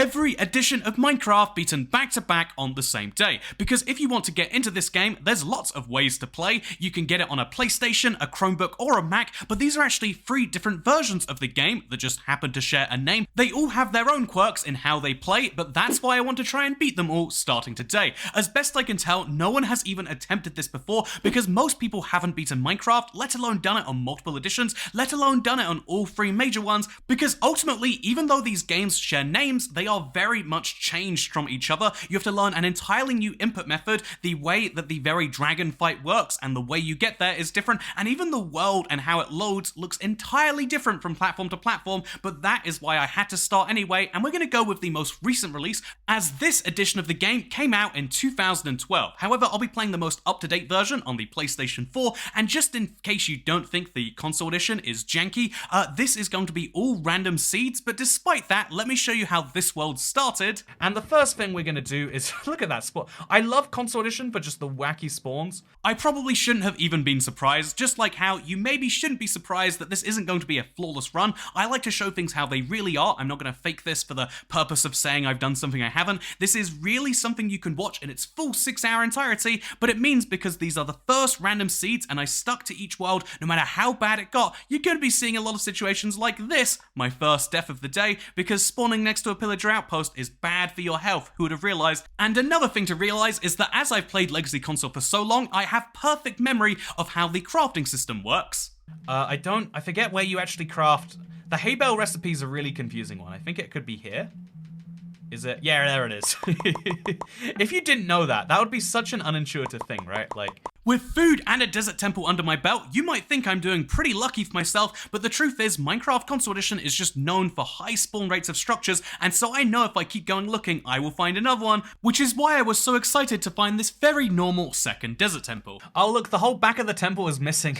every edition of Minecraft beaten back to back on the same day. Because if you want to get into this game, there's lots of ways to play. You can get it on a PlayStation, a Chromebook, or a Mac, but these are actually 3 different versions of the game that just happen to share a name. They all have their own quirks in how they play, but that's why I want to try and beat them all starting today. As best I can tell, no one has even attempted this before, because most people haven't beaten Minecraft, let alone done it on multiple editions, let alone done it on all 3 major ones, because ultimately, even though these games share names, they are very much changed from each other. You have to learn an entirely new input method, the way that the very dragon fight works, and the way you get there is different, and even the world and how it loads looks entirely different from platform to platform, but that is why I had to start anyway, and we're going to go with the most recent release, as this edition of the game came out in 2012. However, I'll be playing the most up-to-date version on the PlayStation 4, and just in case you don't think the console edition is janky, this is going to be all random seeds, but despite that, let me show you how this world started. And the first thing we're going to do is, look at that spawn. I love console edition for just the wacky spawns. I probably shouldn't have even been surprised, just like how you maybe shouldn't be surprised that this isn't going to be a flawless run. I like to show things how they really are. I'm not going to fake this for the purpose of saying I've done something I haven't. This is really something you can watch in its full 6-hour entirety, but it means because these are the first random seeds and I stuck to each world, no matter how bad it got, you're going to be seeing a lot of situations like this, my first death of the day, because spawning next to a pillager outpost is bad for your health, who would have realized? And another thing to realize is that as I've played Legacy Console for so long, I have perfect memory of how the crafting system works. I forget where you actually craft. The hay bale recipes are a really confusing one. I think it could be here. Is it? Yeah, there it is. If you didn't know that, that would be such an unintuitive thing, right? Like, with food and a desert temple under my belt, you might think I'm doing pretty lucky for myself, but the truth is, Minecraft Console Edition is just known for high spawn rates of structures, and so I know if I keep going looking, I will find another one, which is why I was so excited to find this very normal second desert temple. Oh look, the whole back of the temple is missing.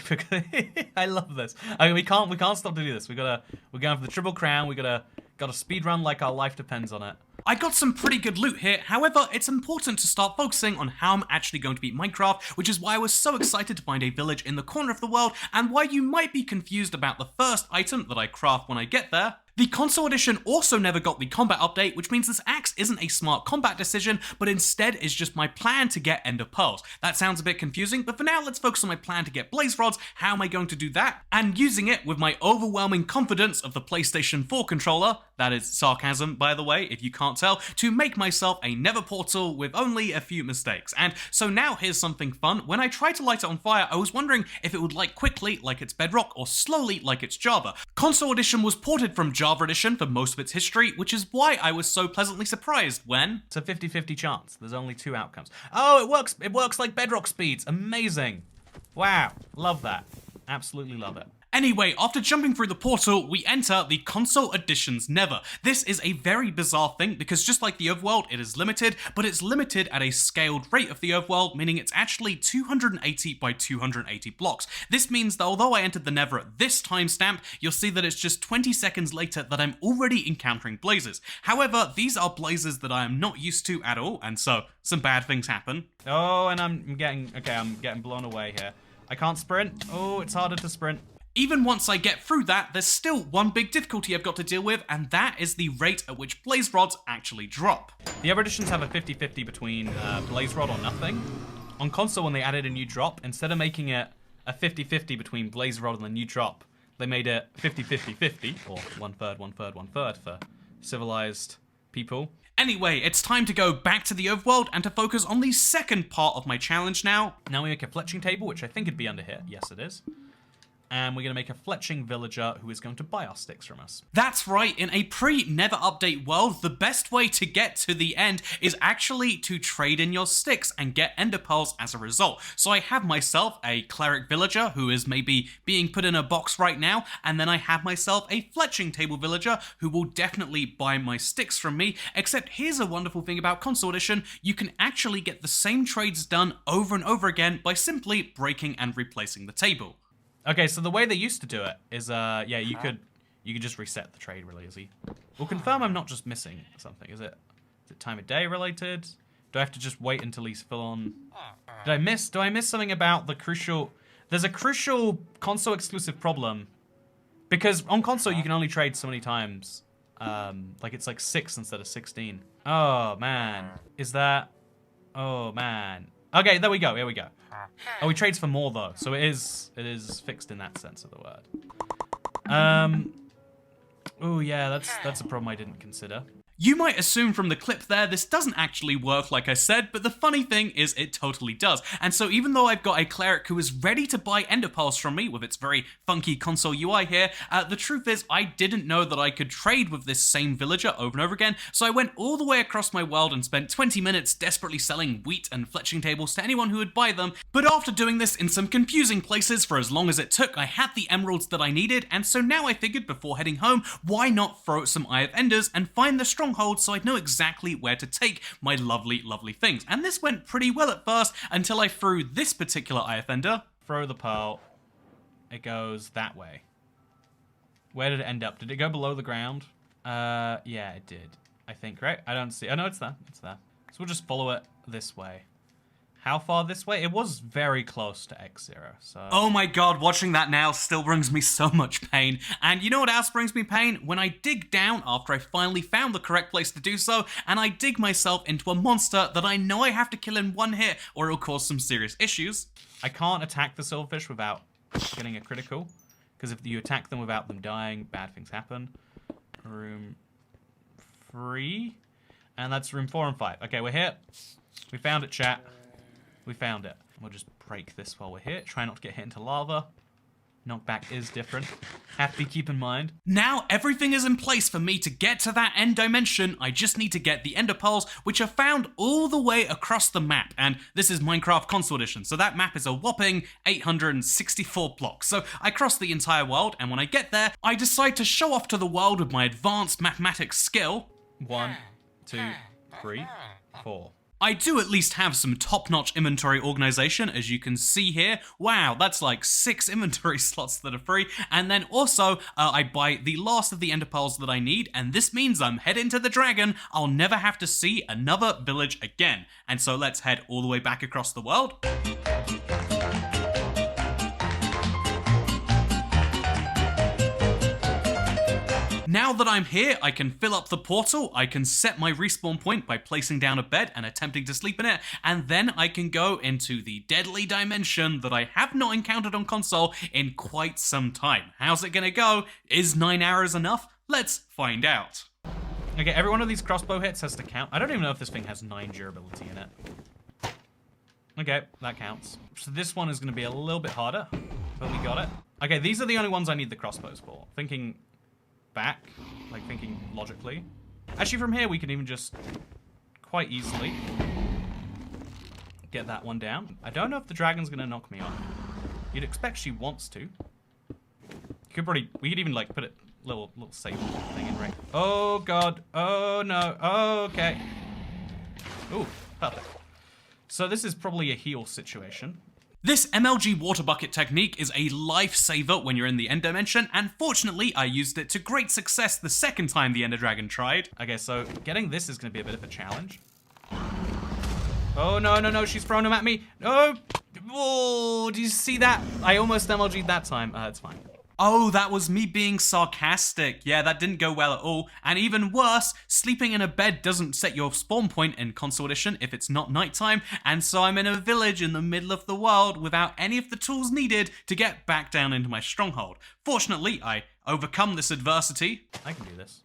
I love this. I mean, we can't stop to do this. We're going for the triple crown. We gotta speed run like our life depends on it. I got some pretty good loot here, however, it's important to start focusing on how I'm actually going to beat Minecraft, which is why I was so excited to find a village in the corner of the world, and why you might be confused about the first item that I craft when I get there. The console edition also never got the combat update, which means this axe isn't a smart combat decision, but instead is just my plan to get ender pearls. That sounds a bit confusing, but for now let's focus on my plan to get blaze rods. How am I going to do that? And using it with my overwhelming confidence of the PlayStation 4 controller, that is sarcasm by the way, if you can't tell, to make myself a nether portal with only a few mistakes. And so now here's something fun. When I tried to light it on fire, I was wondering if it would light quickly like it's Bedrock or slowly like it's Java. Console edition was ported from Java edition for most of its history, which is why I was so pleasantly surprised when it's a 50-50 chance. There's only 2 outcomes. Oh, it works like Bedrock speeds. Amazing. Wow, love that. Absolutely love it. Anyway, after jumping through the portal, we enter the console edition's nether. This is a very bizarre thing because just like the overworld, it is limited, but it's limited at a scaled rate of the overworld, meaning it's actually 280 by 280 blocks. This means that although I entered the nether at this timestamp, you'll see that it's just 20 seconds later that I'm already encountering blazes. However, these are blazes that I am not used to at all, and so some bad things happen. Oh, and I'm getting blown away here. I can't sprint. Oh, it's harder to sprint. Even once I get through that, there's still one big difficulty I've got to deal with, and that is the rate at which blaze rods actually drop. The other editions have a 50-50 between blaze rod or nothing. On console, when they added a new drop, instead of making it a 50-50 between blaze rod and the new drop, they made it 50-50-50, or 1/3, 1/3, 1/3 for civilized people. Anyway, it's time to go back to the overworld and to focus on the second part of my challenge now. Now we make a fletching table, which I think would be under here. Yes, it is. And we're going to make a fletching villager who is going to buy our sticks from us. That's right, in a pre-Nether update world, the best way to get to the end is actually to trade in your sticks and get ender pearls as a result. So I have myself a cleric villager who is maybe being put in a box right now, and then I have myself a fletching table villager who will definitely buy my sticks from me, except here's a wonderful thing about console edition, you can actually get the same trades done over and over again by simply breaking and replacing the table. Okay, so the way they used to do it is, yeah, you could just reset the trade really easy. We'll confirm I'm not just missing something. Is it time of day related? Do I have to just wait until he's full on? Do I miss something about the crucial? There's a crucial console exclusive problem because on console you can only trade so many times. Like it's like 6 instead of 16. Oh, man. Is that... Oh, man. Okay, there we go. Here we go. Oh, he trades for more, though. So it is fixed in that sense of the word. Oh, yeah, that's a problem I didn't consider. You might assume from the clip there this doesn't actually work like I said, but the funny thing is it totally does. And so even though I've got a cleric who is ready to buy ender pearls from me with its very funky console UI here, the truth is I didn't know that I could trade with this same villager over and over again, so I went all the way across my world and spent 20 minutes desperately selling wheat and fletching tables to anyone who would buy them. But after doing this in some confusing places for as long as it took, I had the emeralds that I needed, and so now I figured before heading home, why not throw some Eye of Enders and find the stronghold so I'd know exactly where to take my lovely, lovely things. And this went pretty well at first until I threw this particular Eye of Ender. Throw the pearl. It goes that way. Where did it end up? Did it go below the ground? Yeah, it did. I think, right? I don't see. Oh, no, it's there. It's there. So we'll just follow it this way. How far this way? It was very close to X0, so... Oh my god, watching that now still brings me so much pain. And you know what else brings me pain? When I dig down after I finally found the correct place to do so, and I dig myself into a monster that I know I have to kill in one hit, or it'll cause some serious issues. I can't attack the silverfish without getting a critical, because if you attack them without them dying, bad things happen. Room 3? And that's room 4 and 5. Okay, we're here. We found it, chat. We found it. We'll just break this while we're here. Try not to get hit into lava. Knockback is different. Have to be keep in mind. Now everything is in place for me to get to that end dimension. I just need to get the ender pearls, which are found all the way across the map. And this is Minecraft Console Edition, so that map is a whopping 864 blocks. So I cross the entire world, and when I get there, I decide to show off to the world with my advanced mathematics skill. 1, 2, 3, 4. I do at least have some top-notch inventory organization, as you can see here. Wow, that's like 6 inventory slots that are free. And then also, I buy the last of the ender pearls that I need, and this means I'm heading to the dragon. I'll never have to see another village again. And so let's head all the way back across the world. Now that I'm here, I can fill up the portal, I can set my respawn point by placing down a bed and attempting to sleep in it, and then I can go into the deadly dimension that I have not encountered on console in quite some time. How's it gonna go? Is 9 hours enough? Let's find out. Okay, every one of these crossbow hits has to count. I don't even know if this thing has 9 durability in it. Okay, that counts. So this one is gonna be a little bit harder, but we got it. Okay, these are the only ones I need the crossbows for. Thinking back, like thinking logically. Actually, from here we can even just quite easily get that one down. I don't know if the dragon's gonna knock me off. You'd expect she wants to. We could even like put a little save thing in, right? Oh god, oh no, okay. Ooh, perfect. So this is probably a heal situation. This MLG water bucket technique is a lifesaver when you're in the end dimension, and fortunately I used it to great success the second time the Ender Dragon tried. Okay, so getting this is gonna be a bit of a challenge. Oh no, no, no, she's thrown him at me. No! Oh, do you see that? I almost MLG'd that time. It's fine. Oh, that was me being sarcastic. Yeah, that didn't go well at all. And even worse, sleeping in a bed doesn't set your spawn point in Console Edition if it's not nighttime, and so I'm in a village in the middle of the world without any of the tools needed to get back down into my stronghold. Fortunately, I overcome this adversity. I can do this.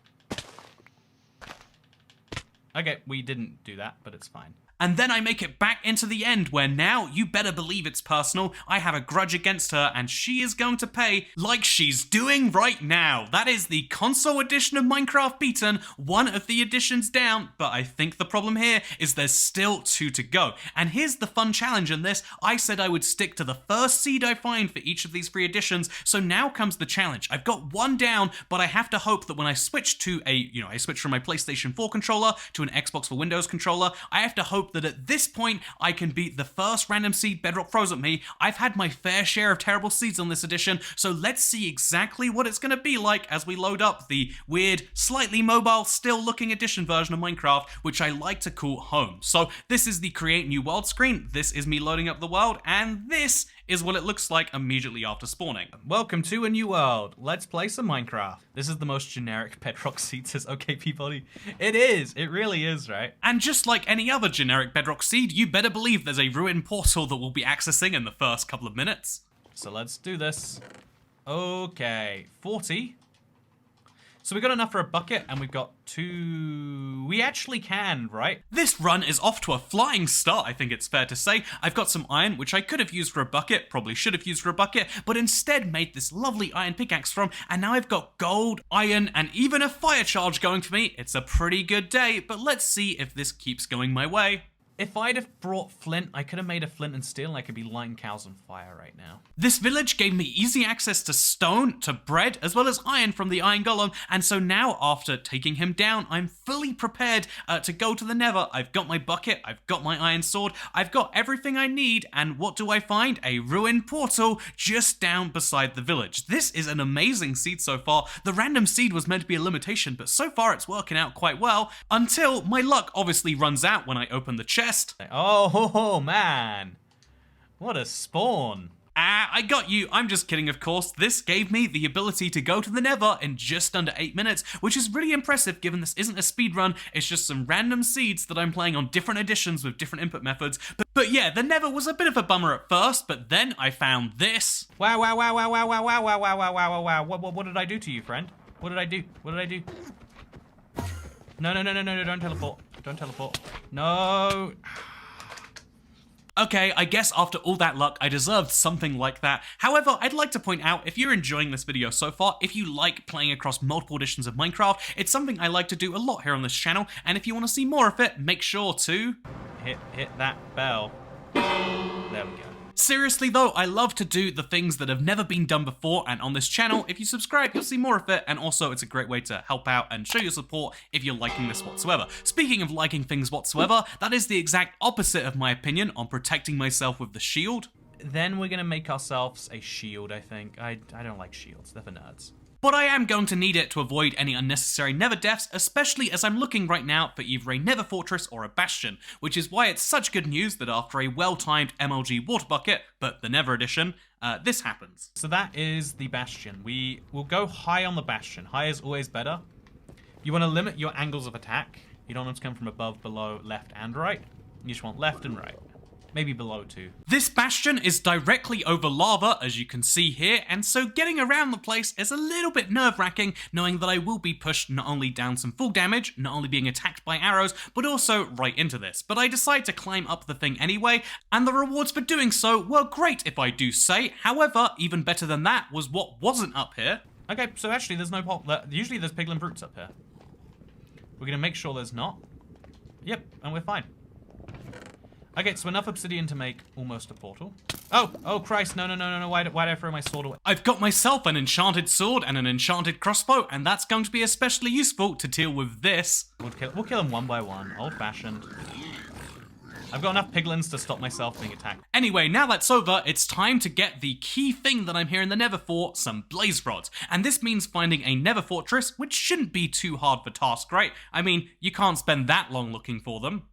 Okay, we didn't do that, but it's fine. And then I make it back into the end, where now, you better believe it's personal, I have a grudge against her, and she is going to pay like she's doing right now. That is the console edition of Minecraft Beaten, one of the editions down, but I think the problem here is there's still 2 to go. And here's the fun challenge in this. I said I would stick to the first seed I find for each of these 3 editions, so now comes the challenge. I've got 1 down, but I have to hope that when I switch to I switch from my PlayStation 4 controller to an Xbox for Windows controller, I have to hope that at this point I can beat the first random seed Bedrock throws at me. I've had my fair share of terrible seeds on this edition, so let's see exactly what it's going to be like as we load up the weird, slightly mobile, still looking edition version of Minecraft, which I like to call home. So this is the create new world screen, this is me loading up the world, and this is what it looks like immediately after spawning. Welcome to a new world. Let's play some Minecraft. This is the most generic Bedrock seed, says okay Peabody. It is. It really is, right? And just like any other generic Bedrock seed, you better believe there's a ruined portal that we'll be accessing in the first couple of minutes. So let's do this. Okay, 40. So we got enough for a bucket, and we've got 2... We actually can, right? This run is off to a flying start, I think it's fair to say. I've got some iron, which I could have used for a bucket, probably should have used for a bucket, but instead made this lovely iron pickaxe from, and now I've got gold, iron, and even a fire charge going for me. It's a pretty good day, but let's see if this keeps going my way. If I'd have brought flint, I could have made a flint and steel and I could be lighting cows on fire right now. This village gave me easy access to stone, to bread, as well as iron from the iron golem, and so now after taking him down, I'm fully prepared to go to the nether. I've got my bucket, I've got my iron sword, I've got everything I need, and what do I find? A ruined portal just down beside the village. This is an amazing seed so far. The random seed was meant to be a limitation, but so far it's working out quite well, until my luck obviously runs out when I open the chest. Oh, man. What a spawn. I got you. I'm just kidding, of course. This gave me the ability to go to the nether in just under 8 minutes, which is really impressive given this isn't a speed run. It's just some random seeds that I'm playing on different editions with different input methods. But yeah, the nether was a bit of a bummer at first, but then I found this. Wow. What did I do to you, friend? What did I do? What did I do? No, don't teleport. Don't teleport. No. Okay, I guess after all that luck, I deserved something like that. However, I'd like to point out, if you're enjoying this video so far, if you like playing across multiple editions of Minecraft, it's something I like to do a lot here on this channel, and if you want to see more of it, make sure to hit that bell. There we go. Seriously though, I love to do the things that have never been done before, and on this channel, if you subscribe, you'll see more of it, and also it's a great way to help out and show your support if you're liking this whatsoever. Speaking of liking things whatsoever, that is the exact opposite of my opinion on protecting myself with the shield. Then we're gonna make ourselves a shield, I think. I don't like shields, they're for nerds. But I am going to need it to avoid any unnecessary nether deaths, especially as I'm looking right now for either a nether fortress or a bastion, which is why it's such good news that after a well-timed MLG water bucket, but the nether edition, this happens. So that is the bastion. We will go high on the bastion. High is always better. You want to limit your angles of attack. You don't want to come from above, below, left, and right. You just want left and right. Maybe below too. This bastion is directly over lava, as you can see here, and so getting around the place is a little bit nerve-wracking, knowing that I will be pushed not only down some full damage, not only being attacked by arrows, but also right into this. But I decide to climb up the thing anyway, and the rewards for doing so were great, if I do say. However, even better than that was what wasn't up here. Okay, so actually there's no usually there's piglin fruits up here. We're gonna make sure there's not. Yep, and we're fine. Okay, so enough obsidian to make almost a portal. Oh Christ, no, why did I throw my sword away? I've got myself an enchanted sword and an enchanted crossbow, and that's going to be especially useful to deal with this. We'll kill them one by one, old-fashioned. I've got enough piglins to stop myself being attacked. Anyway, now that's over, it's time to get the key thing that I'm here in the nether for, some blaze rods. And this means finding a nether fortress, which shouldn't be too hard for task, right? I mean, you can't spend that long looking for them.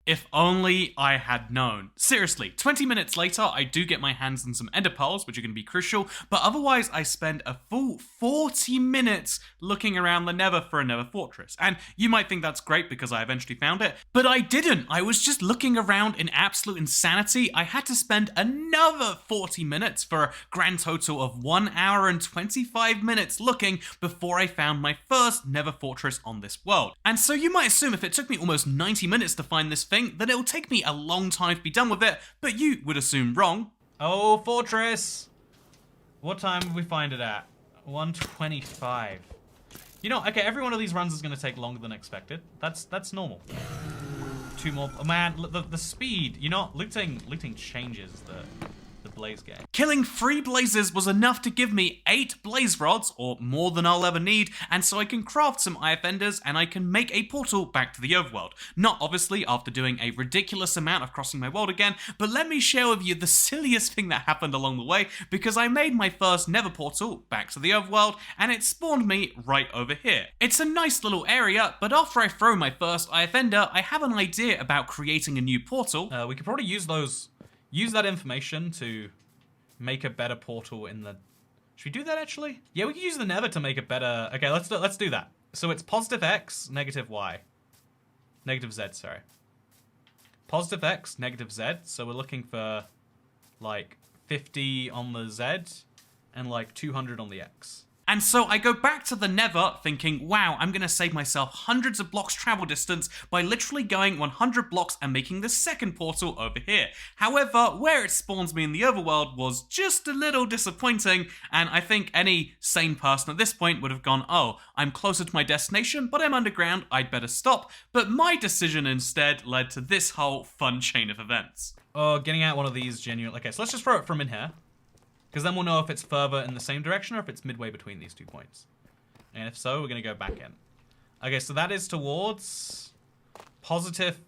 If only I had known. Seriously, 20 minutes later, I do get my hands on some ender pearls, which are going to be crucial, but otherwise I spend a full 40 minutes looking around the nether for a nether fortress. And you might think that's great because I eventually found it, but I didn't. I was just looking around in absolute insanity. I had to spend another 40 minutes for a grand total of 1 hour and 25 minutes looking before I found my first nether fortress on this world. And so you might assume if it took me almost 90 minutes to find this then it'll take me a long time to be done with it, but you would assume wrong. Oh, fortress! What time did we find it at? 1:25. You know, okay, every one of these runs is going to take longer than expected. That's normal. 2 more. Oh man, the speed. You know, looting changes the blaze game. Killing 3 blazes was enough to give me 8 blaze rods, or more than I'll ever need, and so I can craft some IF enders and I can make a portal back to the overworld. Not obviously after doing a ridiculous amount of crossing my world again, but let me share with you the silliest thing that happened along the way, because I made my first nether portal back to the overworld and it spawned me right over here. It's a nice little area, but after I throw my first IF ender, I have an idea about creating a new portal. We could probably use that information to make a better portal in the... Should we do that, actually? Yeah, we could use the nether to make it better. Okay, let's do that. So it's positive X, negative Y. Negative Z, sorry. Positive X, negative Z. So we're looking for, like, 50 on the Z and, like, 200 on the X. And so I go back to the nether thinking, wow, I'm going to save myself hundreds of blocks travel distance by literally going 100 blocks and making the second portal over here. However, where it spawns me in the overworld was just a little disappointing, and I think any sane person at this point would have gone, oh, I'm closer to my destination, but I'm underground, I'd better stop. But my decision instead led to this whole fun chain of events. Oh, getting out one of these genuine... Okay, so let's just throw it from in here. Because then we'll know if it's further in the same direction or if it's midway between these 2 points. And if so, we're going to go back in. Okay, so that is towards positive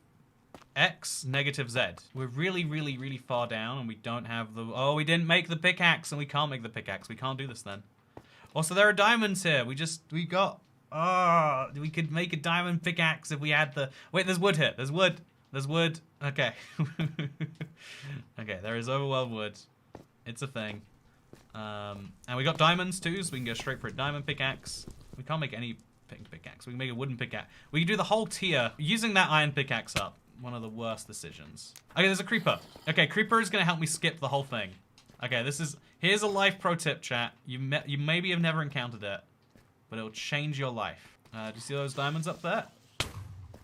X, negative Z. We're really, really, really far down and we don't have the... Oh, we didn't make the pickaxe and we can't make the pickaxe. We can't do this then. Also, there are diamonds here. We got... Oh, we could make a diamond pickaxe if we had the... Wait, there's wood here. There's wood. There's wood. Okay. Okay, there is overworld wood. It's a thing. And we got diamonds too, so we can go straight for a diamond pickaxe. We can't make any pickaxe. We can make a wooden pickaxe. We can do the whole tier using that iron pickaxe up. One of the worst decisions. Okay, there's a creeper. Okay, creeper is gonna help me skip the whole thing. Okay, here's a life pro tip, chat. You maybe have never encountered it, but it'll change your life. Do you see those diamonds up there?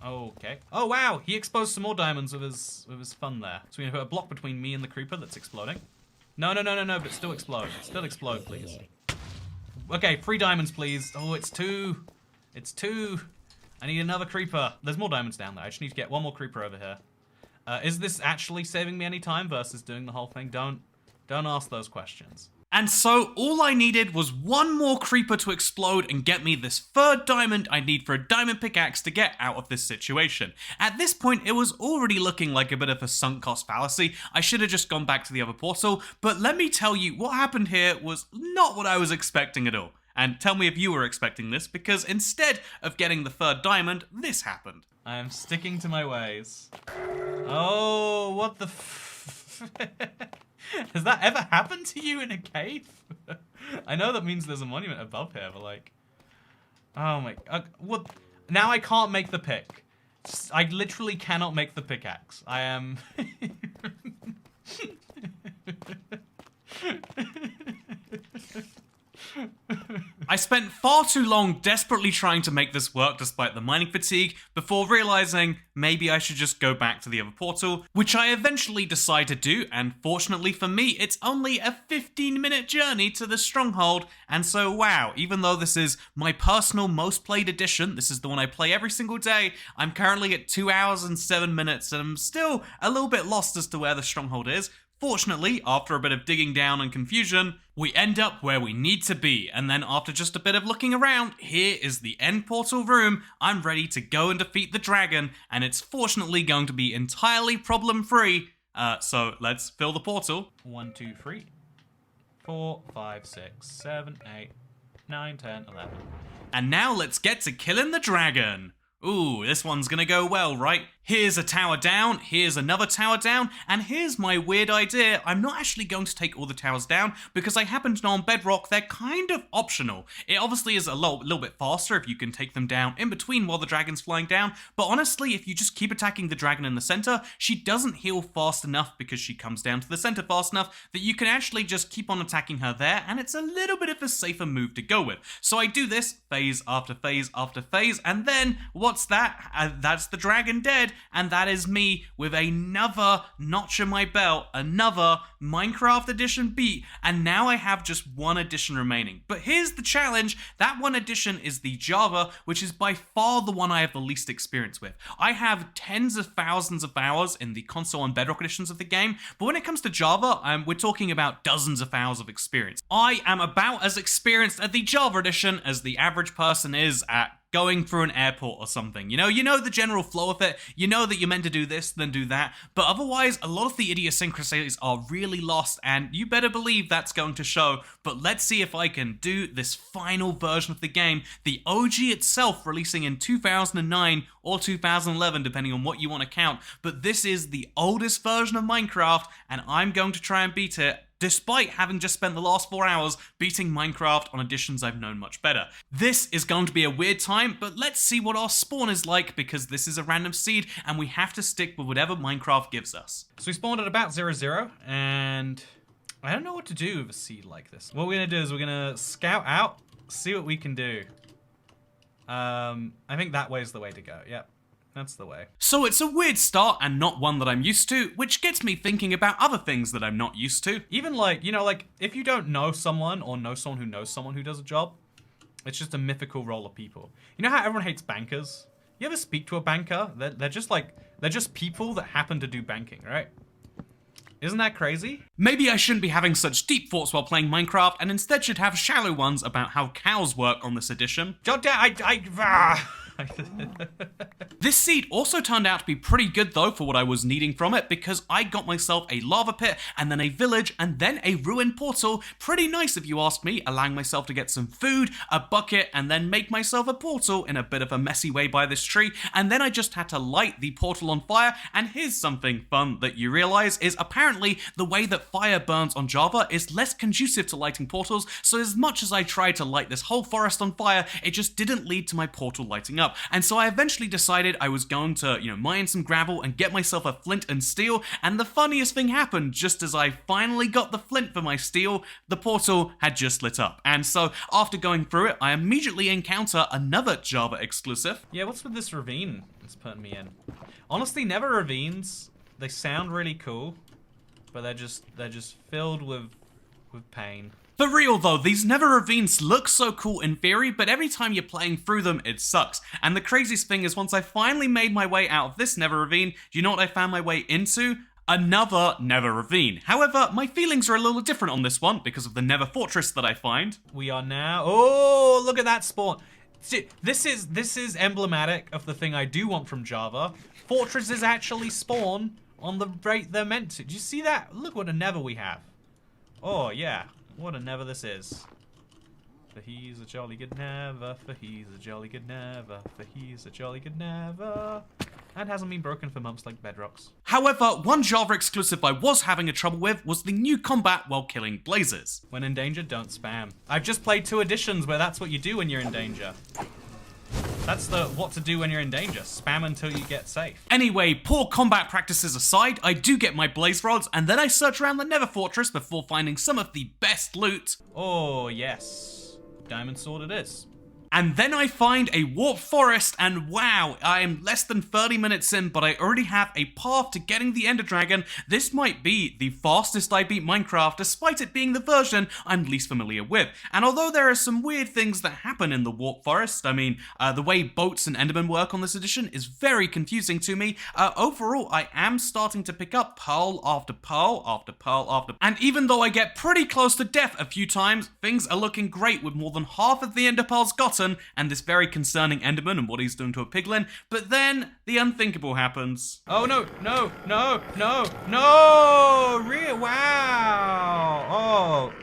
Okay. Oh wow, he exposed some more diamonds with his fun there. So we're gonna put a block between me and the creeper that's exploding. No, but still explode. Still explode, please. Okay, 3 diamonds, please. Oh, it's 2. It's 2. I need another creeper. There's more diamonds down there. I just need to get one more creeper over here. Is this actually saving me any time versus doing the whole thing? Don't ask those questions. And so all I needed was one more creeper to explode and get me this 3rd diamond I need for a diamond pickaxe to get out of this situation. At this point, it was already looking like a bit of a sunk cost fallacy. I should have just gone back to the other portal, but let me tell you, what happened here was not what I was expecting at all. And tell me if you were expecting this, because instead of getting the 3rd diamond, this happened. I am sticking to my ways. Oh, what the Has that ever happened to you in a cave? I know that means there's a monument above here, but like... Oh my... what? Now I can't make the pick. I literally cannot make the pickaxe. I am... I spent far too long desperately trying to make this work despite the mining fatigue before realizing maybe I should just go back to the other portal, which I eventually decide to do, and fortunately for me, it's only a 15-minute journey to the stronghold, and so wow, even though this is my personal most played edition, this is the one I play every single day, I'm currently at 2 hours and 7 minutes, and I'm still a little bit lost as to where the stronghold is. Fortunately, after a bit of digging down and confusion, we end up where we need to be, and then after just a bit of looking around, here is the end portal room. I'm ready to go and defeat the dragon, and it's fortunately going to be entirely problem-free. So let's fill the portal. 1, 2, 3, 4, 5, 6, 7, 8, 9, 10, 11. And now let's get to killing the dragon. Ooh, this one's gonna go well, right? Here's a tower down, here's another tower down, and here's my weird idea. I'm not actually going to take all the towers down because I happen to know on Bedrock they're kind of optional. It obviously is a little bit faster if you can take them down in between while the dragon's flying down, but honestly, if you just keep attacking the dragon in the center, she doesn't heal fast enough because she comes down to the center fast enough that you can actually just keep on attacking her there, and it's a little bit of a safer move to go with. So I do this phase after phase after phase, and then what's that? That's the dragon dead. And that is me with another notch in my belt, another Minecraft edition beat, and now I have just 1 edition remaining. But here's the challenge, that 1 edition is the Java, which is by far the one I have the least experience with. I have tens of thousands of hours in the console and Bedrock editions of the game, but when it comes to Java, we're talking about dozens of hours of experience. I am about as experienced at the Java edition as the average person is at going through an airport or something. You know the general flow of it. You know that you're meant to do this, then do that. But otherwise, a lot of the idiosyncrasies are really lost, and you better believe that's going to show. But let's see if I can do this final version of the game, the OG itself releasing in 2009 or 2011, depending on what you want to count. But this is the oldest version of Minecraft, and I'm going to try and beat it despite having just spent the last 4 hours beating Minecraft on editions I've known much better. This is going to be a weird time, but let's see what our spawn is like, because this is a random seed and we have to stick with whatever Minecraft gives us. So we spawned at about 0, and I don't know what to do with a seed like this. What we're gonna do is we're gonna scout out, see what we can do. I think that way is the way to go. Yep. That's the way. So it's a weird start and not one that I'm used to, which gets me thinking about other things that I'm not used to. Even like, you know, like if you don't know someone or know someone who knows someone who does a job, it's just a mythical role of people. You know how everyone hates bankers? You ever speak to a banker? They're just people that happen to do banking, right? Isn't that crazy? Maybe I shouldn't be having such deep thoughts while playing Minecraft and instead should have shallow ones about how cows work on this edition. This seed also turned out to be pretty good though for what I was needing from it, because I got myself a lava pit and then a village and then a ruined portal. Pretty nice if you ask me, allowing myself to get some food, a bucket, and then make myself a portal in a bit of a messy way by this tree, and then I just had to light the portal on fire. And here's something fun that you realize is apparently the way that fire burns on Java is less conducive to lighting portals, so as much as I tried to light this whole forest on fire, it just didn't lead to my portal lighting up. And so I eventually decided I was going to, mine some gravel and get myself a flint and steel, and the funniest thing happened. Just as I finally got the flint for my steel, the portal had just lit up. And so after going through it, I immediately encounter another Java exclusive. Yeah, what's with this ravine it's putting me in? Honestly, never ravines. They sound really cool, but they're just filled with pain. For real though, these Nether ravines look so cool in theory, but every time you're playing through them, it sucks. And the craziest thing is, once I finally made my way out of this Nether ravine, do you know what I found my way into? Another Nether ravine. However, my feelings are a little different on this one because of the Nether fortress that I find. We are now, oh, look at that spawn. See, this is emblematic of the thing I do want from Java. Fortresses actually spawn on the rate they're meant to. Do you see that? Look what a Nether we have. Oh yeah. What a Nether this is. For he's a jolly good Nether, for he's a jolly good Nether, for he's a jolly good Nether. And hasn't been broken for months like Bedrocks. However, one Java exclusive I was having a trouble with was the new combat while killing blazes. When in danger, don't spam. I've just played 2 editions where that's what you do when you're in danger. That's the what to do when you're in danger. Spam until you get safe. Anyway, poor combat practices aside, I do get my blaze rods, and then I search around the Nether fortress before finding some of the best loot. Oh yes, diamond sword it is. And then I find a warped forest, and wow, I am less than 30 minutes in, but I already have a path to getting the Ender Dragon. This might be the fastest I beat Minecraft, despite it being the version I'm least familiar with. And although there are some weird things that happen in the warped forest, I mean, the way boats and Endermen work on this edition is very confusing to me. Overall, I am starting to pick up pearl after pearl after pearl after, and even though I get pretty close to death a few times, things are looking great with more than half of the Ender pearls gotten, and this very concerning Enderman and what he's doing to a piglin. But then the unthinkable happens. Oh no, no, no, no, no! Wow! Oh.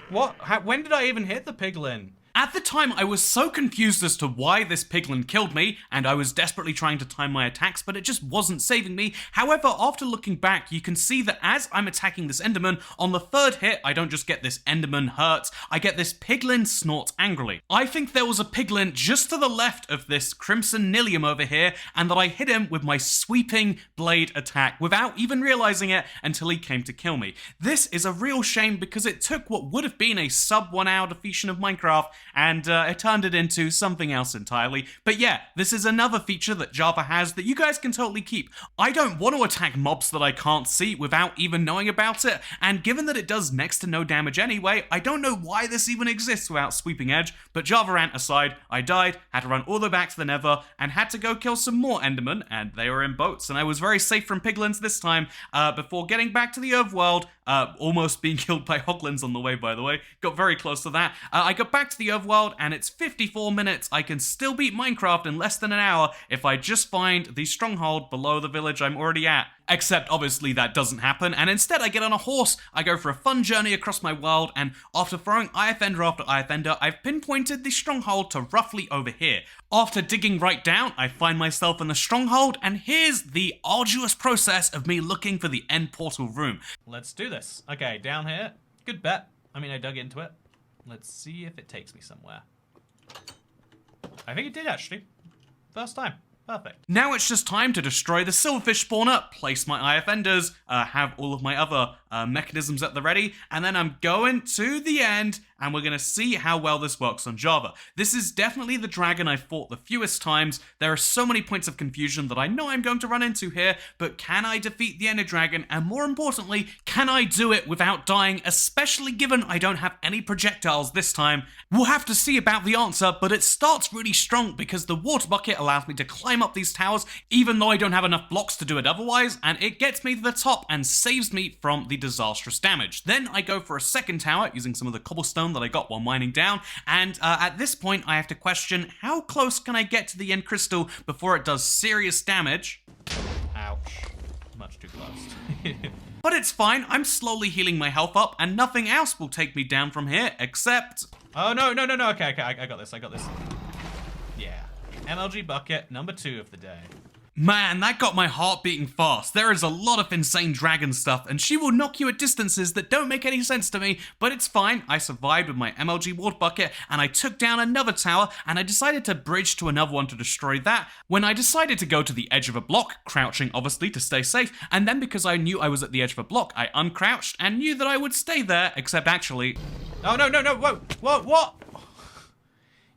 What? When did I even hit the piglin? At the time, I was so confused as to why this piglin killed me, and I was desperately trying to time my attacks, but it just wasn't saving me. However, after looking back, you can see that as I'm attacking this Enderman, on the 3rd hit, I don't just get this Enderman hurt, I get this piglin snort angrily. I think there was a piglin just to the left of this Crimson Nilium over here, and that I hit him with my sweeping blade attack without even realizing it until he came to kill me. This is a real shame because it took what would have been a sub 1 hour defeation of Minecraft and it turned it into something else entirely. But yeah, this is another feature that Java has that you guys can totally keep. I don't want to attack mobs that I can't see without even knowing about it, and given that it does next to no damage anyway, I don't know why this even exists without Sweeping Edge. But Java rant aside, I died, had to run all the way back to the Nether, and had to go kill some more Endermen, and they were in boats, and I was very safe from piglins this time, before getting back to the overworld, almost being killed by hoglins on the way, by the way. Got very close to that. I got back to the overworld, and it's 54 minutes. I can still beat Minecraft in less than an hour if I just find the stronghold below the village I'm already at. Except obviously that doesn't happen, and instead I get on a horse, I go for a fun journey across my world, and after throwing IF Ender after IF Ender, I've pinpointed the stronghold to roughly over here. After digging right down, I find myself in the stronghold, and here's the arduous process of me looking for the end portal room. Let's do this. Okay, down here. Good bet. I mean, I dug into it. Let's see if it takes me somewhere. I think it did, actually. First time. Perfect. Now it's just time to destroy the silverfish spawner, place my IF Enders, have all of my other mechanisms at the ready, and then I'm going to the end, and we're going to see how well this works on Java. This is definitely the dragon I've fought the fewest times. There are so many points of confusion that I know I'm going to run into here, but can I defeat the Ender Dragon? And more importantly, can I do it without dying, especially given I don't have any projectiles this time? We'll have to see about the answer, but it starts really strong because the water bucket allows me to climb up these towers, even though I don't have enough blocks to do it otherwise, and it gets me to the top and saves me from the disastrous damage. Then I go for a second tower using some of the cobblestone that I got while mining down, and at this point I have to question how close can I get to the end crystal before it does serious damage. Ouch. Much too close. But it's fine, I'm slowly healing my health up, and nothing else will take me down from here except... Oh, no, okay, I got this. Yeah. MLG bucket, number 2 of the day. Man, that got my heart beating fast. There is a lot of insane dragon stuff, and she will knock you at distances that don't make any sense to me, but it's fine. I survived with my MLG water bucket, and I took down another tower, and I decided to bridge to another one to destroy that, when I decided to go to the edge of a block, crouching obviously to stay safe, and then because I knew I was at the edge of a block, I uncrouched and knew that I would stay there, except actually... Oh, no, whoa, what?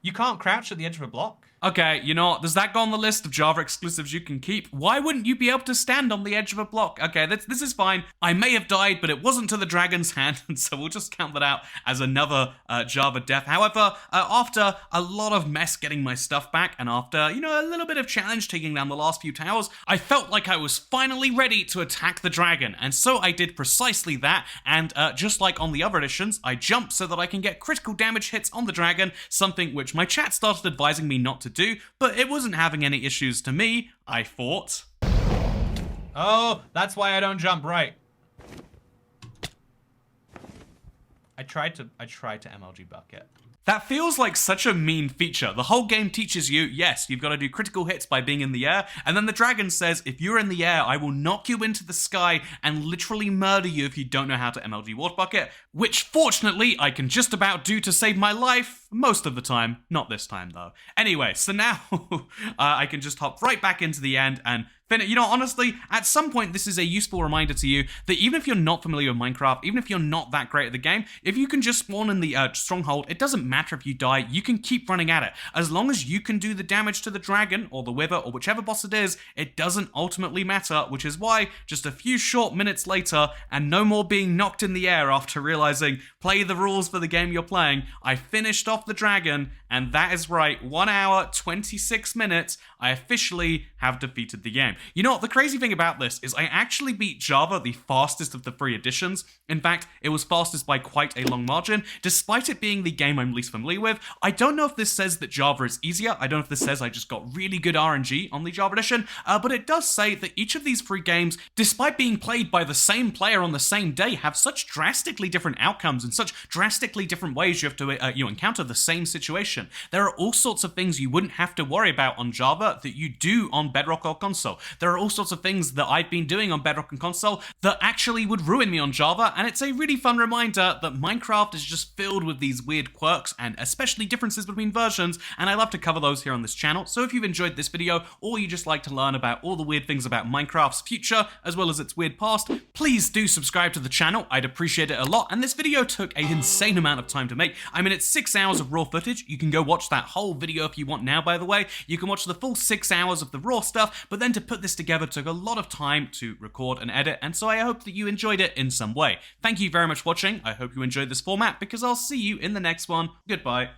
You can't crouch at the edge of a block? Okay, you know what, does that go on the list of Java exclusives you can keep? Why wouldn't you be able to stand on the edge of a block? Okay, this is fine. I may have died, but it wasn't to the dragon's hand, and so we'll just count that out as another Java death. However, after a lot of mess getting my stuff back, and after, you know, a little bit of challenge taking down the last few towers, I felt like I was finally ready to attack the dragon, and so I did precisely that, and just like on the other editions, I jumped so that I can get critical damage hits on the dragon, something which my chat started advising me not to do, but it wasn't having any issues to me, I thought. Oh, that's why I don't jump right. I tried to MLG bucket. That feels like such a mean feature. The whole game teaches you, yes, you've got to do critical hits by being in the air, and then the dragon says, if you're in the air, I will knock you into the sky and literally murder you if you don't know how to MLG water bucket, which fortunately I can just about do to save my life most of the time. Not this time though. Anyway, so now I can just hop right back into the end and finish. You know, honestly, at some point this is a useful reminder to you that even if you're not familiar with Minecraft, even if you're not that great at the game, if you can just spawn in the stronghold, it doesn't matter if you die, you can keep running at it. As long as you can do the damage to the dragon or the wither or whichever boss it is, it doesn't ultimately matter, which is why just a few short minutes later and no more being knocked in the air after realizing play the rules for the game you're playing, I finished off the dragon, and that is right, 1 hour, 26 minutes, I officially have defeated the game. You know what, the crazy thing about this is I actually beat Java the fastest of the 3 editions. In fact, it was fastest by quite a long margin, despite it being the game I'm least familiar with. I don't know if this says that Java is easier, I don't know if this says I just got really good RNG on the Java edition, but it does say that each of these 3 games, despite being played by the same player on the same day, have such drastically different outcomes and such drastically different ways you have to you encounter the same situation. There are all sorts of things you wouldn't have to worry about on Java that you do on Bedrock or console. There are all sorts of things that I've been doing on Bedrock and console that actually would ruin me on Java, and it's a really fun reminder that Minecraft is just filled with these weird quirks and especially differences between versions, and I love to cover those here on this channel. So if you've enjoyed this video, or you just like to learn about all the weird things about Minecraft's future as well as its weird past, please do subscribe to the channel. I'd appreciate it a lot, and this video took an insane amount of time to make. I mean, it's 6 hours of raw footage. You can go watch that whole video if you want now, by the way. You can watch the full 6 hours of the raw stuff, but then to put this together took a lot of time to record and edit, and so I hope that you enjoyed it in some way. Thank you very much for watching. I hope you enjoyed this format, because I'll see you in the next one. Goodbye.